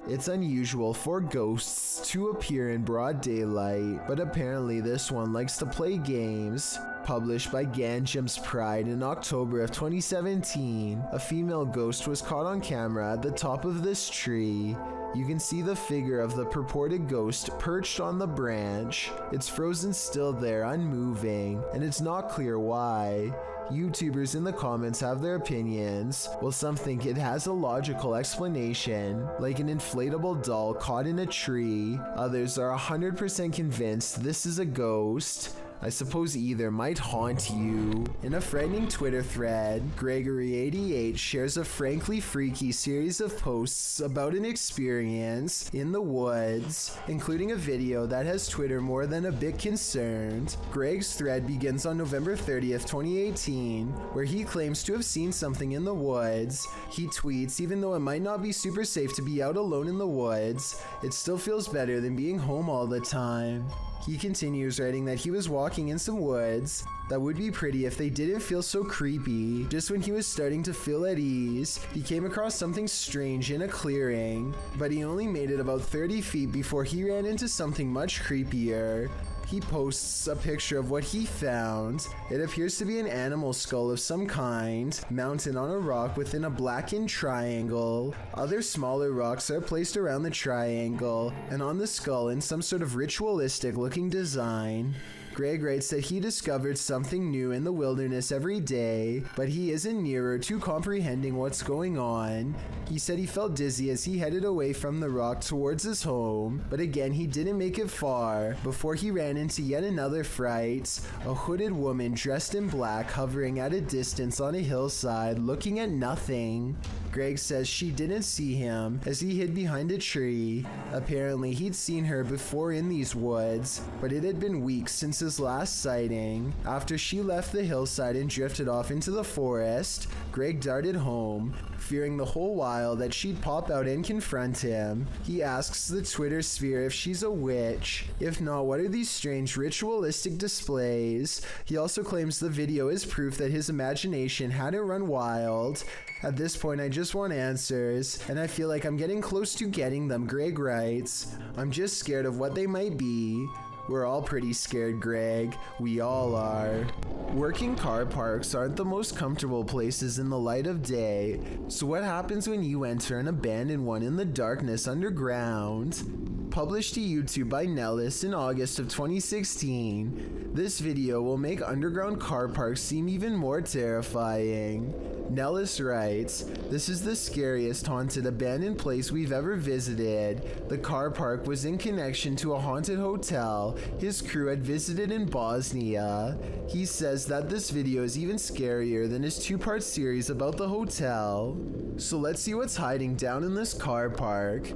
It's unusual for ghosts to appear in broad daylight, but apparently this one likes to play games. Published by Ganjam's Pride in October of 2017, a female ghost was caught on camera at the top of this tree. You can see the figure of the purported ghost perched on the branch. It's frozen still there, unmoving, and it's not clear why. YouTubers in the comments have their opinions, while some think it has a logical explanation, like an inflatable doll caught in a tree. Others are 100% convinced this is a ghost. I suppose either might haunt you. In a frightening Twitter thread, Gregory88 shares a frankly freaky series of posts about an experience in the woods, including a video that has Twitter more than a bit concerned. Greg's thread begins on November 30th, 2018, where he claims to have seen something in the woods. He tweets, "Even though it might not be super safe to be out alone in the woods, it still feels better than being home all the time." He continues writing that he was walking in some woods that would be pretty if they didn't feel so creepy. Just when he was starting to feel at ease, he came across something strange in a clearing, but he only made it about 30 feet before he ran into something much creepier. He posts a picture of what he found. It appears to be an animal skull of some kind, mounted on a rock within a blackened triangle. Other smaller rocks are placed around the triangle, and on the skull in some sort of ritualistic looking design. Greg writes that he discovered something new in the wilderness every day, but he isn't nearer to comprehending what's going on. He said he felt dizzy as he headed away from the rock towards his home, but again he didn't make it far before he ran into yet another fright, a hooded woman dressed in black hovering at a distance on a hillside looking at nothing. Greg says she didn't see him as he hid behind a tree. Apparently he'd seen her before in these woods, but it had been weeks since his last sighting. After she left the hillside and drifted off into the forest, Greg darted home, fearing the whole while that she'd pop out and confront him. He asks the Twitter sphere if she's a witch. If not, what are these strange ritualistic displays? He also claims the video is proof that his imagination hadn't run wild. At this point, I just want answers, and I feel like I'm getting close to getting them, Greg writes. I'm just scared of what they might be. We're all pretty scared, Greg. We all are. Working car parks aren't the most comfortable places in the light of day, so what happens when you enter an abandoned one in the darkness underground? Published to YouTube by Nellis in August of 2016, this video will make underground car parks seem even more terrifying. Nellis writes, "This is the scariest haunted abandoned place we've ever visited. The car park was in connection to a haunted hotel his crew had visited in Bosnia." He says that this video is even scarier than his two-part series about the hotel. So let's see what's hiding down in this car park.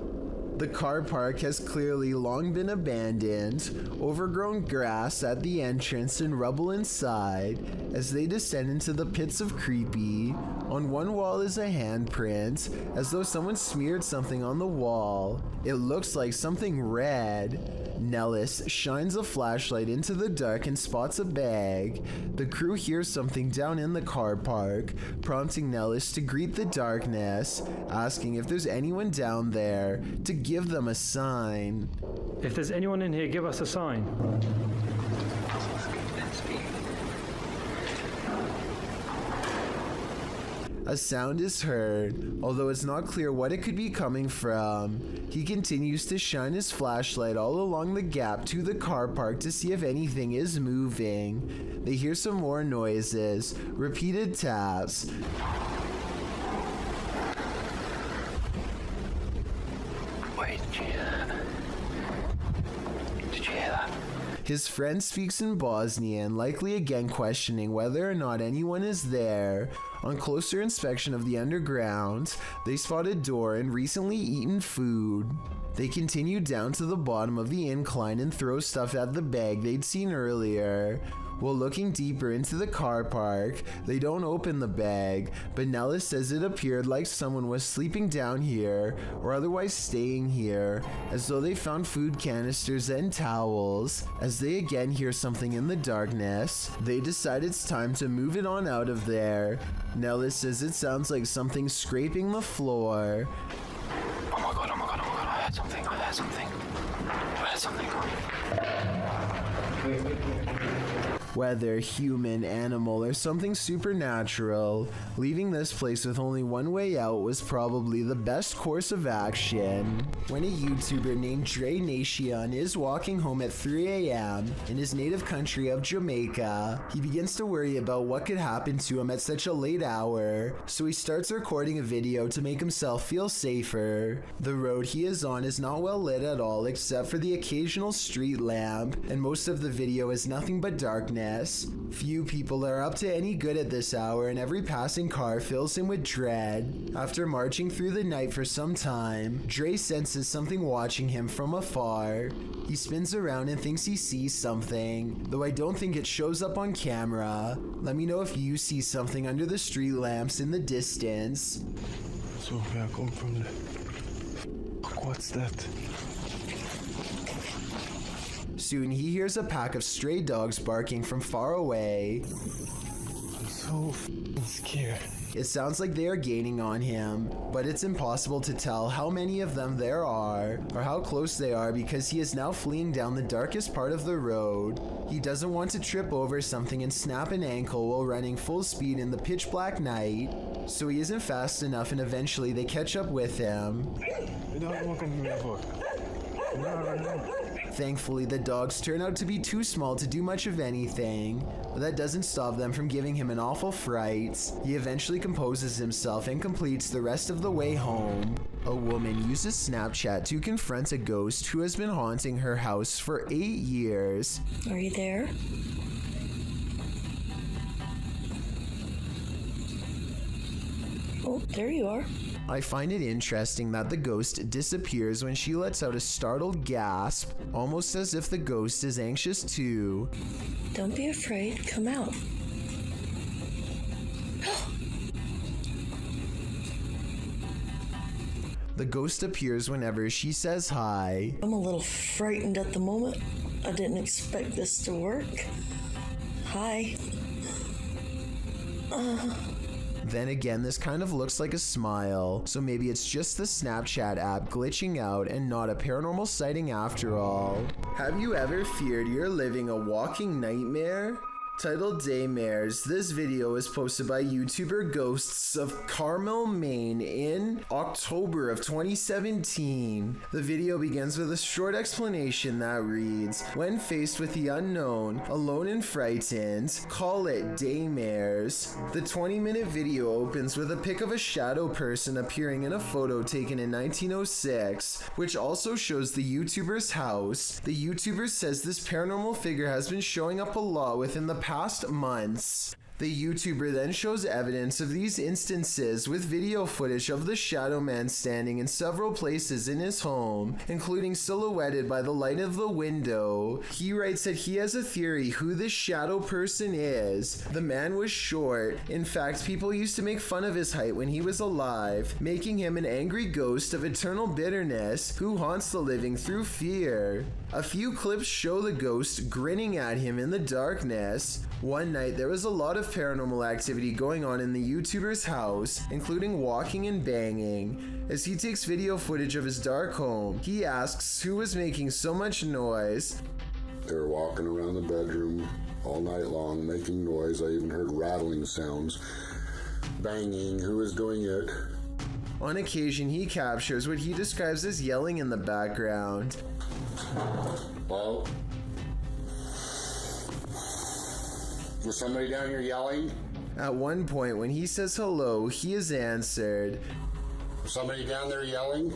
The car park has clearly long been abandoned, overgrown grass at the entrance and rubble inside. As they descend into the pits of creepy, on one wall is a handprint, as though someone smeared something on the wall. It looks like something red. Nellis shines a flashlight into the dark and spots a bag. The crew hears something down in the car park, prompting Nellis to greet the darkness, asking if there's anyone down there to give them a sign. If there's anyone in here, give us a sign. A sound is heard, although it's not clear what it could be coming from. He continues to shine his flashlight all along the gap to the car park to see if anything is moving. They hear some more noises, repeated taps. Wait, did you hear that? His friend speaks in Bosnian, likely again questioning whether or not anyone is there. On closer inspection of the underground, they spot a door and recently eaten food. They continue down to the bottom of the incline and throw stuff at the bag they'd seen earlier. While looking deeper into the car park, they don't open the bag, but Nellis says it appeared like someone was sleeping down here or otherwise staying here, as though they found food canisters and towels. As they again hear something in the darkness, they decide it's time to move it on out of there. Nellis says it sounds like something scraping the floor. Oh my god, oh my god, oh my god. whether human, animal, or something supernatural. Leaving this place with only one way out was probably the best course of action. When a YouTuber named Dre Nation is walking home at 3 a.m. in his native country of Jamaica, he begins to worry about what could happen to him at such a late hour, so he starts recording a video to make himself feel safer. The road he is on is not well lit at all except for the occasional street lamp, and most of the video is nothing but darkness. Few people are up to any good at this hour, and every passing car fills him with dread. After marching through the night for some time, Dre senses something watching him from afar. He spins around and thinks he sees something, though I don't think it shows up on camera. Let me know if you see something under the street lamps in the distance. So I come from the... What's that? Soon he hears a pack of stray dogs barking from far away. I'm so f***ing scared. It sounds like they are gaining on him, but it's impossible to tell how many of them there are or how close they are because he is now fleeing down the darkest part of the road. He doesn't want to trip over something and snap an ankle while running full speed in the pitch black night, so he isn't fast enough and eventually they catch up with him. Thankfully, the dogs turn out to be too small to do much of anything, but that doesn't stop them from giving him an awful fright. He eventually composes himself and completes the rest of the way home. A woman uses Snapchat to confront a ghost who has been haunting her house for 8 years. Are you there? Oh, there you are. I find it interesting that the ghost disappears when she lets out a startled gasp, almost as if the ghost is anxious too. Don't be afraid. Come out. The ghost appears whenever she says hi. I'm a little frightened at the moment. I didn't expect this to work. Hi. Then again, this kind of looks like a smile, so maybe it's just the Snapchat app glitching out and not a paranormal sighting after all. Have you ever feared you're living a walking nightmare? Titled Daymares, this video was posted by YouTuber Ghosts of Carmel, Maine in October of 2017. The video begins with a short explanation that reads, "When faced with the unknown, alone and frightened, call it Daymares." The 20-minute video opens with a pic of a shadow person appearing in a photo taken in 1906, which also shows the YouTuber's house. The YouTuber says this paranormal figure has been showing up a lot within the past months. The YouTuber then shows evidence of these instances with video footage of the shadow man standing in several places in his home, including silhouetted by the light of the window. He writes that he has a theory who this shadow person is. The man was short. In fact, people used to make fun of his height when he was alive, making him an angry ghost of eternal bitterness who haunts the living through fear. A few clips show the ghost grinning at him in the darkness. One night, there was a lot of paranormal activity going on in the YouTuber's house, including walking and banging. As he takes video footage of his dark home, he asks who was making so much noise. They were walking around the bedroom all night long, making noise. I even heard rattling sounds, banging. Who was doing it? On occasion, he captures what he describes as yelling in the background. Well, was somebody down here yelling? At one point, when he says hello, he is answered. Was somebody down there yelling?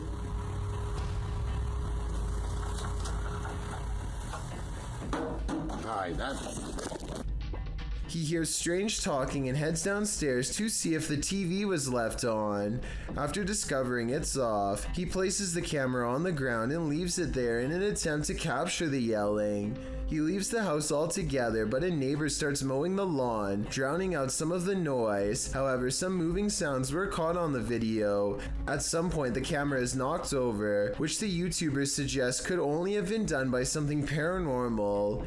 Hi, He hears strange talking and heads downstairs to see if the TV was left on. After discovering it's off, he places the camera on the ground and leaves it there in an attempt to capture the yelling. He leaves the house altogether, but a neighbor starts mowing the lawn, drowning out some of the noise. However, some moving sounds were caught on the video. At some point, the camera is knocked over, which the YouTuber suggests could only have been done by something paranormal.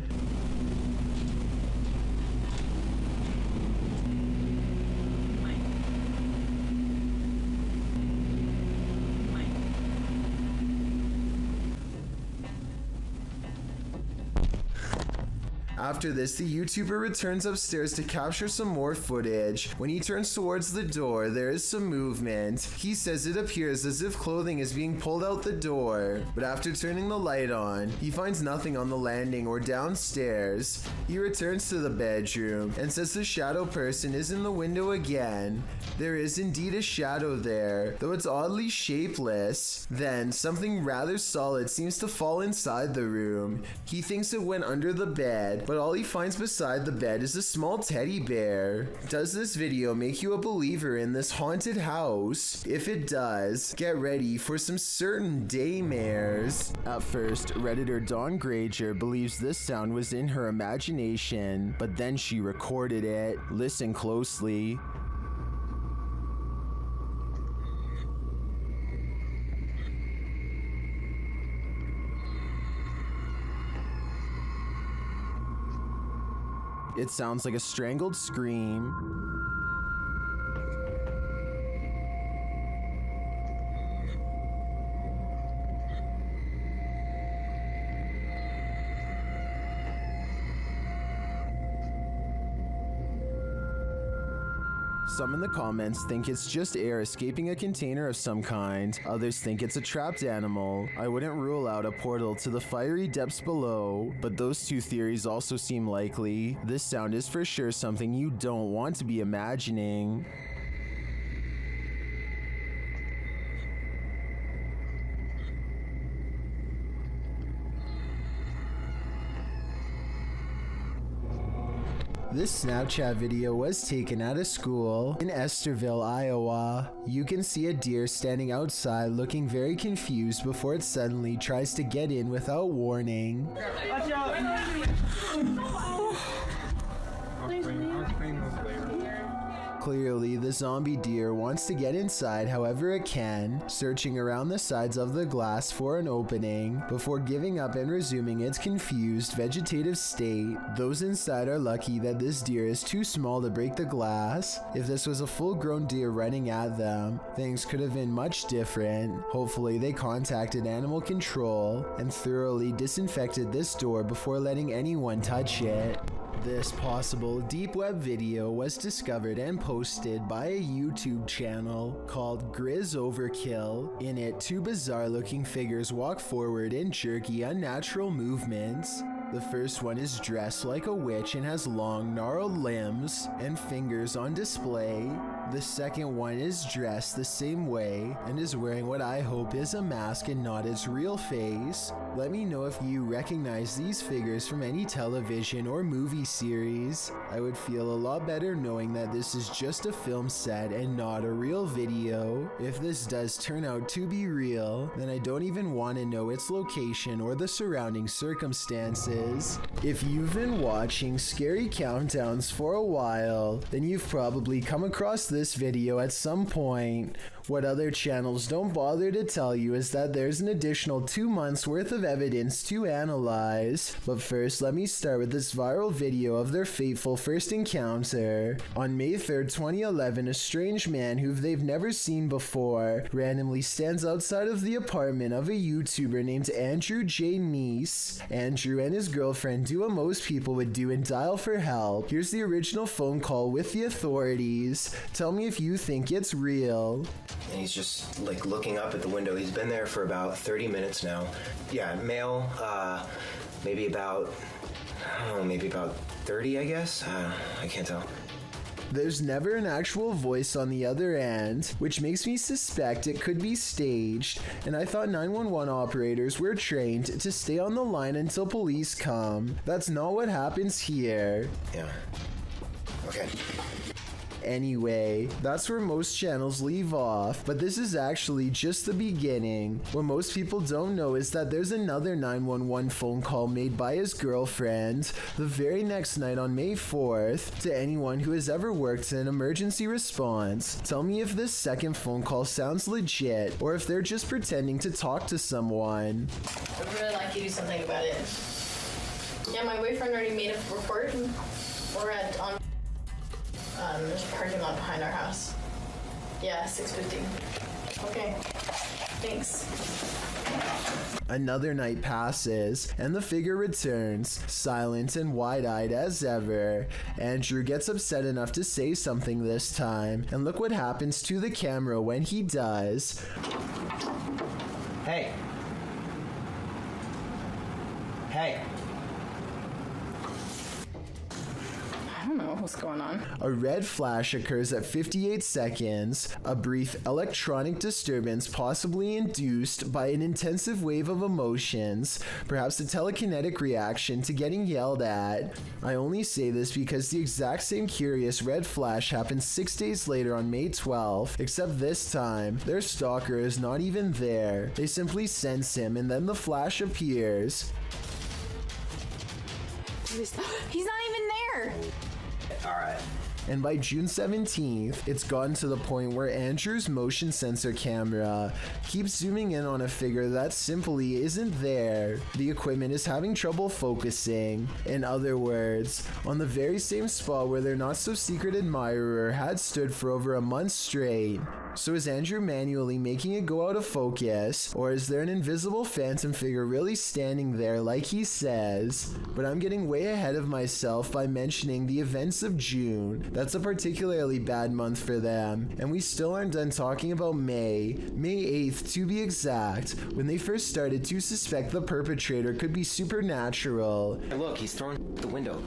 After this, the YouTuber returns upstairs to capture some more footage. When he turns towards the door, there is some movement. He says it appears as if clothing is being pulled out the door, but after turning the light on, he finds nothing on the landing or downstairs. He returns to the bedroom and says the shadow person is in the window again. There is indeed a shadow there, though it's oddly shapeless. Then something rather solid seems to fall inside the room. He thinks it went under the bed, but all he finds beside the bed is a small teddy bear. Does this video make you a believer in this haunted house? If it does, get ready for some certain daymares. At first, Redditor Dawn Granger believes this sound was in her imagination, but then she recorded it. Listen closely. It sounds like a strangled scream. Some in the comments think it's just air escaping a container of some kind. Others think it's a trapped animal. I wouldn't rule out a portal to the fiery depths below, but those two theories also seem likely. This sound is for sure something you don't want to be imagining. This Snapchat video was taken at a school in Estherville, Iowa. You can see a deer standing outside looking very confused before it suddenly tries to get in without warning. Watch out! Clearly, the zombie deer wants to get inside however it can, searching around the sides of the glass for an opening before giving up and resuming its confused vegetative state. Those inside are lucky that this deer is too small to break the glass. If this was a full-grown deer running at them, things could have been much different. Hopefully, they contacted animal control and thoroughly disinfected this door before letting anyone touch it. This possible deep web video was discovered and posted by a YouTube channel called Grizz Overkill. In it, two bizarre looking figures walk forward in jerky, unnatural movements. The first one is dressed like a witch and has long, gnarled limbs and fingers on display. The second one is dressed the same way and is wearing what I hope is a mask and not its real face. Let me know if you recognize these figures from any television or movie series. I would feel a lot better knowing that this is just a film set and not a real video. If this does turn out to be real, then I don't even want to know its location or the surrounding circumstances. If you've been watching Scary Countdowns for a while, then you've probably come across this video at some point. What other channels don't bother to tell you is that there's an additional 2 months worth of evidence to analyze. But first, let me start with this viral video of their fateful first encounter. On May 3rd, 2011, a strange man who they've never seen before randomly stands outside of the apartment of a YouTuber named Andrew J. Neese. Andrew and his girlfriend do what most people would do and dial for help. Here's the original phone call with the authorities. Tell me if you think it's real. And he's just like looking up at the window. He's been there for about 30 minutes now. Yeah, male, maybe about 30, I guess. I can't tell. There's never an actual voice on the other end, which makes me suspect it could be staged, and I thought 911 operators were trained to stay on the line until police come. That's not what happens here. Yeah. Okay. Anyway, that's where most channels leave off, but this is actually just the beginning. What most people don't know is that there's another 911 phone call made by his girlfriend the very next night on May 4th to anyone who has ever worked in emergency response. Tell me if this second phone call sounds legit or if they're just pretending to talk to someone. I'd really like you to do something about it. Yeah, my boyfriend already made a report. We're on there's a parking lot behind our house. Yeah, 6:50. Okay. Thanks. Another night passes, and the figure returns, silent and wide-eyed as ever. Andrew gets upset enough to say something this time, and look what happens to the camera when he does. Hey. Hey. I don't know what's going on. A red flash occurs at 58 seconds, a brief electronic disturbance possibly induced by an intensive wave of emotions, perhaps a telekinetic reaction to getting yelled at. I only say this because the exact same curious red flash happened 6 days later on May 12th, except this time, their stalker is not even there. They simply sense him and then the flash appears. He's not even there. Alright. And by June 17th, it's gotten to the point where Andrew's motion sensor camera keeps zooming in on a figure that simply isn't there. The equipment is having trouble focusing. In other words, on the very same spot where their not-so-secret admirer had stood for over a month straight. So is Andrew manually making it go out of focus, or is there an invisible phantom figure really standing there like he says? But I'm getting way ahead of myself by mentioning the events of June. That's a particularly bad month for them, and we still aren't done talking about May 8th to be exact, when they first started to suspect the perpetrator could be supernatural. Hey, look, he's thrown the window.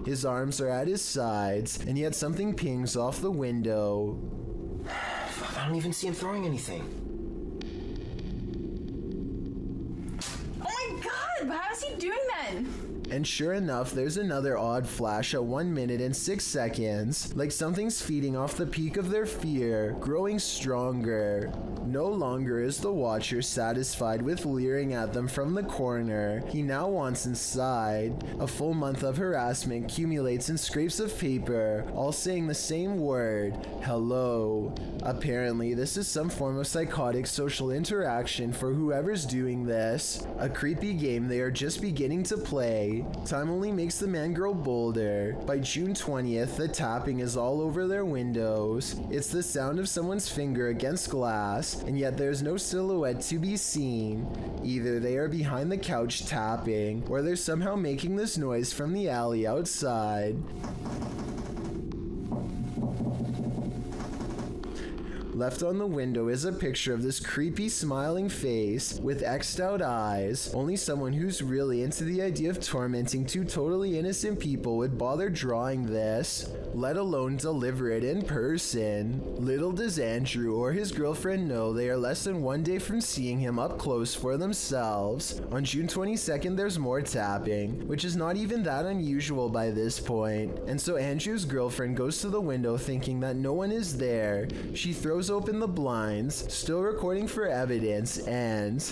His arms are at his sides, and yet something pings off the window. Fuck, I don't even see him throwing anything. Oh my god, but how is he doing then? And sure enough, there's another odd flash at 1 minute and 6 seconds, like something's feeding off the peak of their fear, growing stronger. No longer is the watcher satisfied with leering at them from the corner. He now wants inside. A full month of harassment accumulates in scraps of paper, all saying the same word, hello. Apparently, this is some form of psychotic social interaction for whoever's doing this. A creepy game they are just beginning to play. Time only makes the man grow bolder. By June 20th, the tapping is all over their windows. It's the sound of someone's finger against glass, and yet there's no silhouette to be seen. Either they are behind the couch tapping, or they're somehow making this noise from the alley outside. Left on the window is a picture of this creepy smiling face with X'd out eyes. Only someone who's really into the idea of tormenting two totally innocent people would bother drawing this, let alone deliver it in person. Little does Andrew or his girlfriend know they are less than 1 day from seeing him up close for themselves. On June 22nd, there's more tapping, which is not even that unusual by this point. And so Andrew's girlfriend goes to the window thinking that no one is there. She throws open the blinds, still recording for evidence, and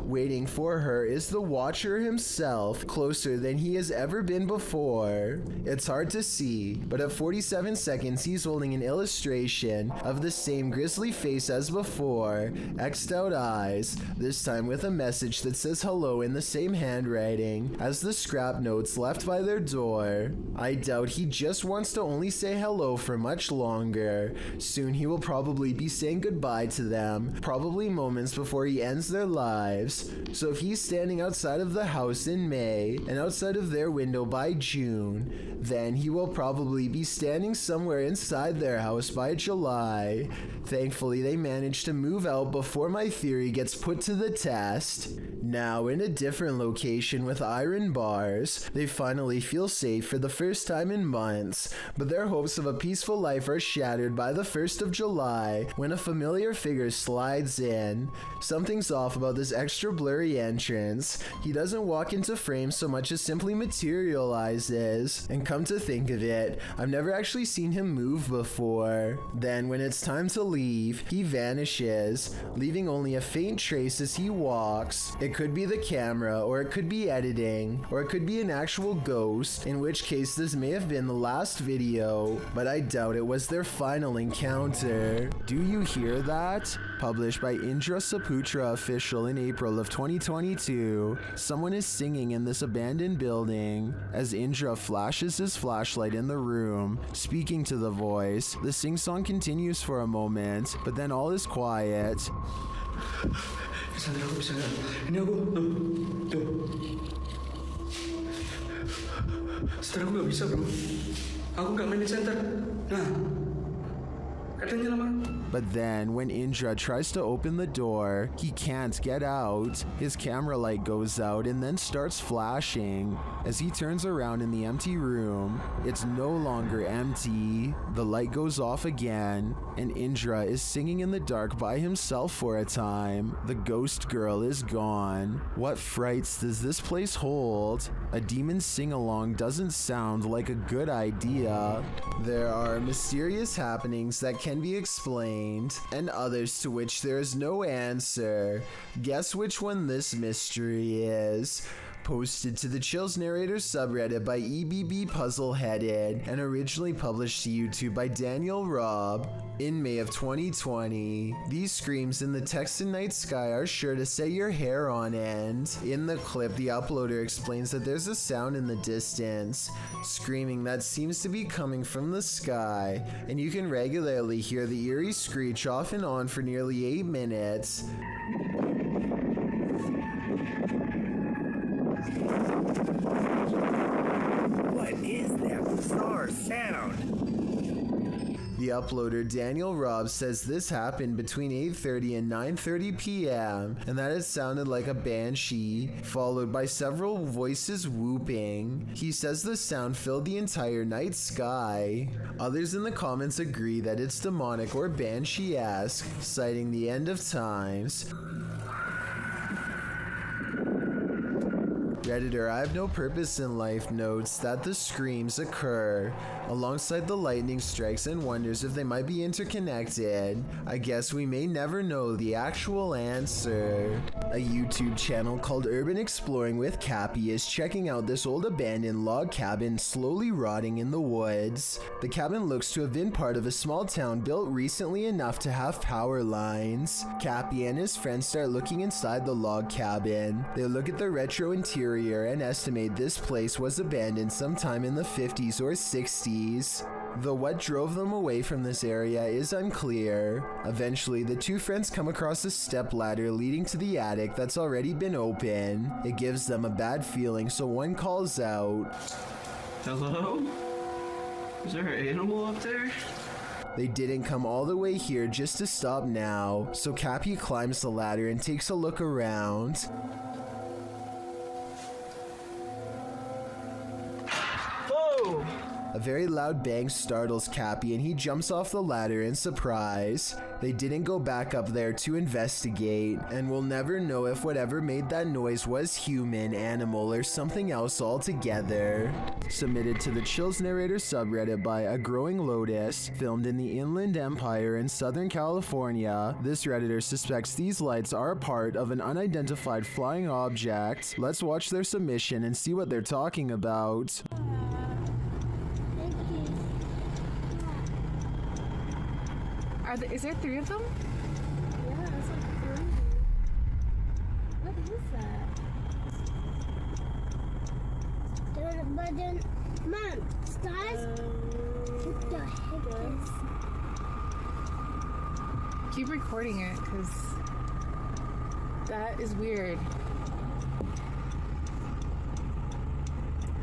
waiting for her is the watcher himself, closer than he has ever been before. It's hard to see, but at 47 seconds he's holding an illustration of the same grisly face as before, X'd out eyes, this time with a message that says hello in the same handwriting as the scrap notes left by their door. I doubt he just wants to only say hello for much longer. Soon he will probably be saying goodbye to them, probably moments before he ends their lives. So if he's standing outside of the house in May and outside of their window by June, then he will probably be standing somewhere inside their house by July. Thankfully, they managed to move out before my theory gets put to the test. Now in a different location with iron bars, they finally feel safe for the first time in months, but their hopes of a peaceful life are shattered by the 1st of July when a familiar figure slides in. Something's off about this extra blurry entrance. He doesn't walk into frame so much as simply materializes, and come to think of it, I've never actually seen him move before. Then when it's time to leave, he vanishes, leaving only a faint trace as he walks. It It could be the camera, or it could be editing, or it could be an actual ghost, in which case this may have been the last video, but I doubt it was their final encounter. Do you hear that? Published by Indra Saputra Official in April of 2022, someone is singing in this abandoned building. As Indra flashes his flashlight in the room, speaking to the voice, the sing-song continues for a moment, but then all is quiet. Sandra, aku bisa nggak? Ini aku, tuh. Setelah aku nggak bisa bro, aku nggak main di center. Nah, katanya lama. But then, when Indra tries to open the door, he can't get out. His camera light goes out and then starts flashing. As he turns around in the empty room, it's no longer empty. The light goes off again, and Indra is singing in the dark by himself for a time. The ghost girl is gone. What frights does this place hold? A demon sing-along doesn't sound like a good idea. There are mysterious happenings that can be explained, and others to which there is no answer. Guess which one this mystery is. Posted to the Chills Narrator subreddit by EBB Puzzleheaded and originally published to YouTube by Daniel Robb in May of 2020. These screams in the Texan night sky are sure to set your hair on end. In the clip, the uploader explains that there's a sound in the distance, screaming that seems to be coming from the sky, and you can regularly hear the eerie screech off and on for nearly 8 minutes. What is that bizarre sound? The uploader Daniel Robb says this happened between 8:30 and 9:30 p.m. and that it sounded like a banshee, followed by several voices whooping. He says the sound filled the entire night sky. Others in the comments agree that it's demonic or banshee-esque, citing the end of times. Redditor I Have No Purpose in Life notes that the screams occur alongside the lightning strikes and wonders if they might be interconnected. I guess we may never know the actual answer. A YouTube channel called Urban Exploring with Cappy is checking out this old abandoned log cabin slowly rotting in the woods. The cabin looks to have been part of a small town built recently enough to have power lines. Cappy and his friends start looking inside the log cabin. They look at the retro interior and estimate this place was abandoned sometime in the 50s or 60s. Though what drove them away from this area is unclear. Eventually, the two friends come across a step ladder leading to the attic that's already been open. It gives them a bad feeling, so one calls out, Hello? Is there an animal up there? They didn't come all the way here just to stop now, so Cappy climbs the ladder and takes a look around. A very loud bang startles Cappy and he jumps off the ladder in surprise. They didn't go back up there to investigate, and we'll never know if whatever made that noise was human, animal, or something else altogether. Submitted to the Chills Narrator subreddit by A Growing Lotus, filmed in the Inland Empire in Southern California, this Redditor suspects these lights are a part of an unidentified flying object. Let's watch their submission and see what they're talking about. Is there 3 of them? Yeah, it's like 3. What is that? But then, Mom, stars? What the heck is? Keep recording it, because that is weird.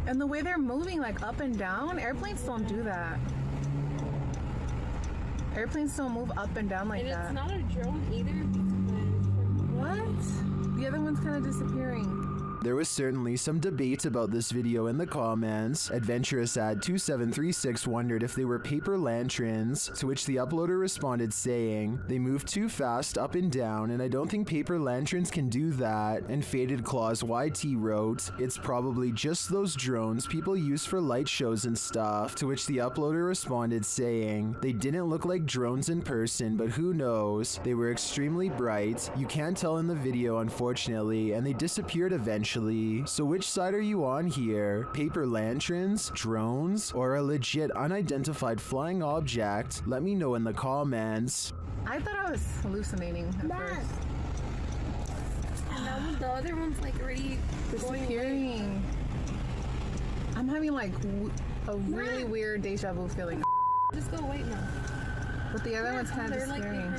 And the way they're moving, like up and down, airplanes don't do that. Airplanes don't move up and down like that. And it's not a drone either. What? The other one's kind of disappearing. There was certainly some debate about this video in the comments. Adventurous ad 2736 wondered if they were paper lanterns, to which the uploader responded saying, "They move too fast up and down, and I don't think paper lanterns can do that." And Faded Claws YT wrote, "It's probably just those drones people use for light shows and stuff," to which the uploader responded saying, "They didn't look like drones in person, but who knows? They were extremely bright. You can't tell in the video, unfortunately, and they disappeared eventually. So which side are you on here? Paper lanterns, drones, or a legit unidentified flying object? Let me know in the comments." I thought I was hallucinating at first. And now the other one's like already Disappearing. I'm having like a really weird deja vu feeling. Just go away now. But the other one's kind of disappearing.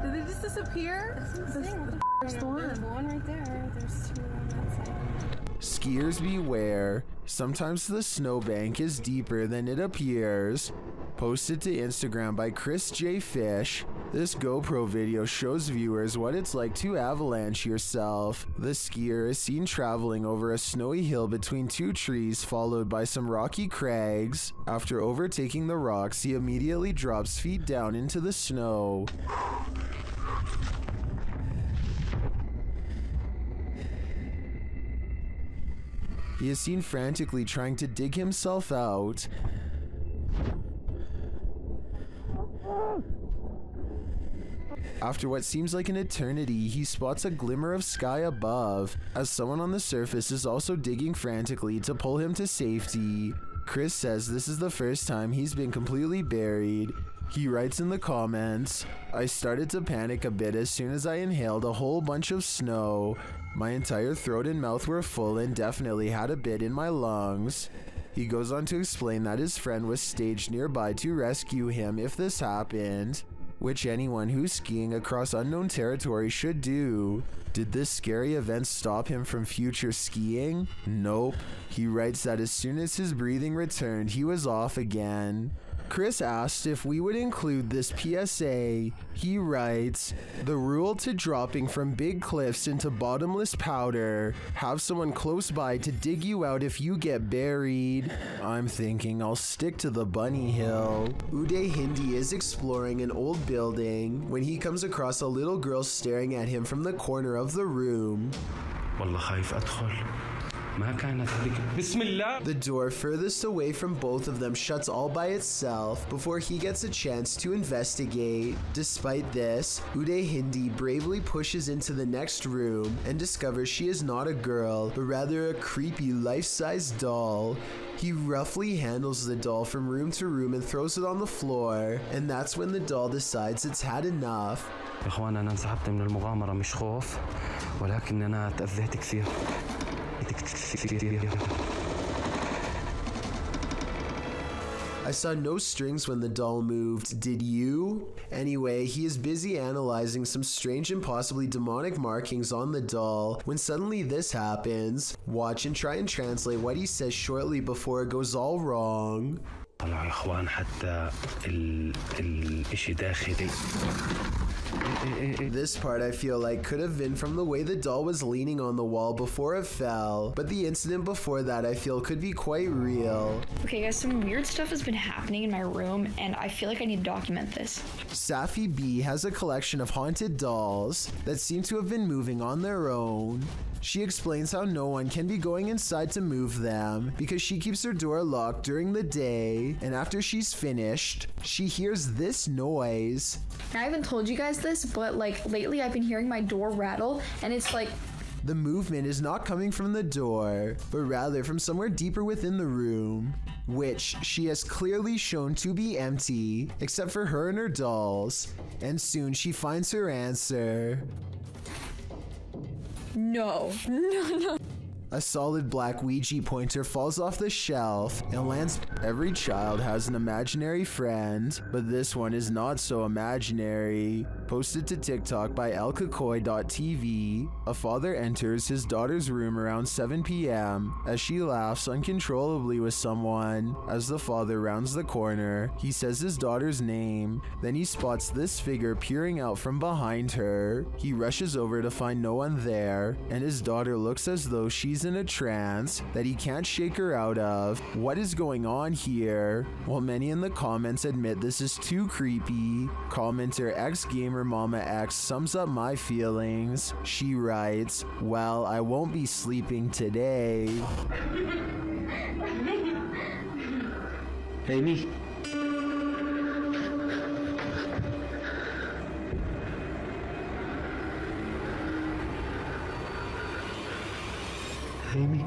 Did they just disappear? That's insane. There's the There's one right there. There's two on that side. Skiers beware. Sometimes the snowbank is deeper than it appears. Posted to Instagram by Chris J. Fish. This GoPro video shows viewers what it's like to avalanche yourself. The skier is seen traveling over a snowy hill between two trees, followed by some rocky crags. After overtaking the rocks, he immediately drops feet down into the snow. He is seen frantically trying to dig himself out. After what seems like an eternity, he spots a glimmer of sky above, as someone on the surface is also digging frantically to pull him to safety. Chris says this is the first time he's been completely buried. He writes in the comments, "I started to panic a bit as soon as I inhaled a whole bunch of snow. My entire throat and mouth were full and definitely had a bit in my lungs." He goes on to explain that his friend was staged nearby to rescue him if this happened, which anyone who's skiing across unknown territory should do. Did this scary event stop him from future skiing? Nope. He writes that as soon as his breathing returned, he was off again. Chris asked if we would include this PSA. He writes, "The rule to dropping from big cliffs into bottomless powder. Have someone close by to dig you out if you get buried." I'm thinking I'll stick to the bunny hill. Uday Hindi is exploring an old building when he comes across a little girl staring at him from the corner of the room. The door furthest away from both of them shuts all by itself before he gets a chance to investigate. Despite this, Uday Hindi bravely pushes into the next room and discovers she is not a girl, but rather a creepy life-size doll. He roughly handles the doll from room to room and throws it on the floor, and that's when the doll decides it's had enough. أنا انسحبت من المغامرة مش خوف ولكن أنا تأذيت كثير. I saw no strings when the doll moved, did you? Anyway, he is busy analyzing some strange and possibly demonic markings on the doll when suddenly this happens. Watch and try and translate what he says shortly before it goes all wrong. This part I feel like could have been from the way the doll was leaning on the wall before it fell, but the incident before that I feel could be quite real. Okay guys, some weird stuff has been happening in my room and I feel like I need to document this. Safi B has a collection of haunted dolls that seem to have been moving on their own. She explains how no one can be going inside to move them because she keeps her door locked during the day, and after she's finished, she hears this noise. I haven't told you guys this, but like lately I've been hearing my door rattle and it's like... The movement is not coming from the door, but rather from somewhere deeper within the room, which she has clearly shown to be empty, except for her and her dolls, and soon she finds her answer. No. A solid black Ouija pointer falls off the shelf and lands. Every child has an imaginary friend, but this one is not so imaginary. Posted to TikTok by elkakoi.tv, a father enters his daughter's room around 7 p.m. as she laughs uncontrollably with someone. As the father rounds the corner, he says his daughter's name. Then he spots this figure peering out from behind her. He rushes over to find no one there, and his daughter looks as though she's in a trance that he can't shake her out of. What is going on here? While many in the comments admit this is too creepy, commenter XGamer Mama X sums up my feelings. She writes, "Well, I won't be sleeping today." Hey, me. Hey, me.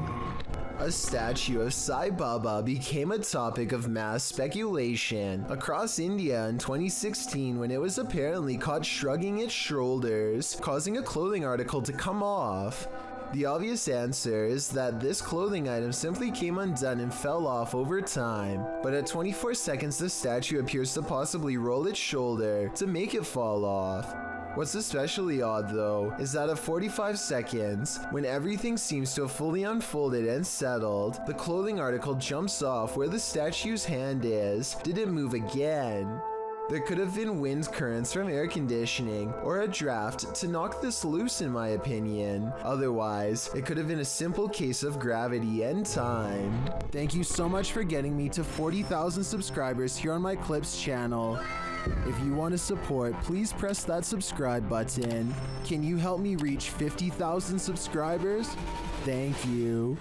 A statue of Sai Baba became a topic of mass speculation across India in 2016 when it was apparently caught shrugging its shoulders, causing a clothing article to come off. The obvious answer is that this clothing item simply came undone and fell off over time, but at 24 seconds the statue appears to possibly roll its shoulder to make it fall off. What's especially odd though is that at 45 seconds, when everything seems to have fully unfolded and settled, the clothing article jumps off where the statue's hand is, didn't move again. There could have been wind currents from air conditioning or a draft to knock this loose in my opinion. Otherwise, it could have been a simple case of gravity and time. Thank you so much for getting me to 40,000 subscribers here on my Clips channel. If you want to support, please press that subscribe button. Can you help me reach 50,000 subscribers? Thank you.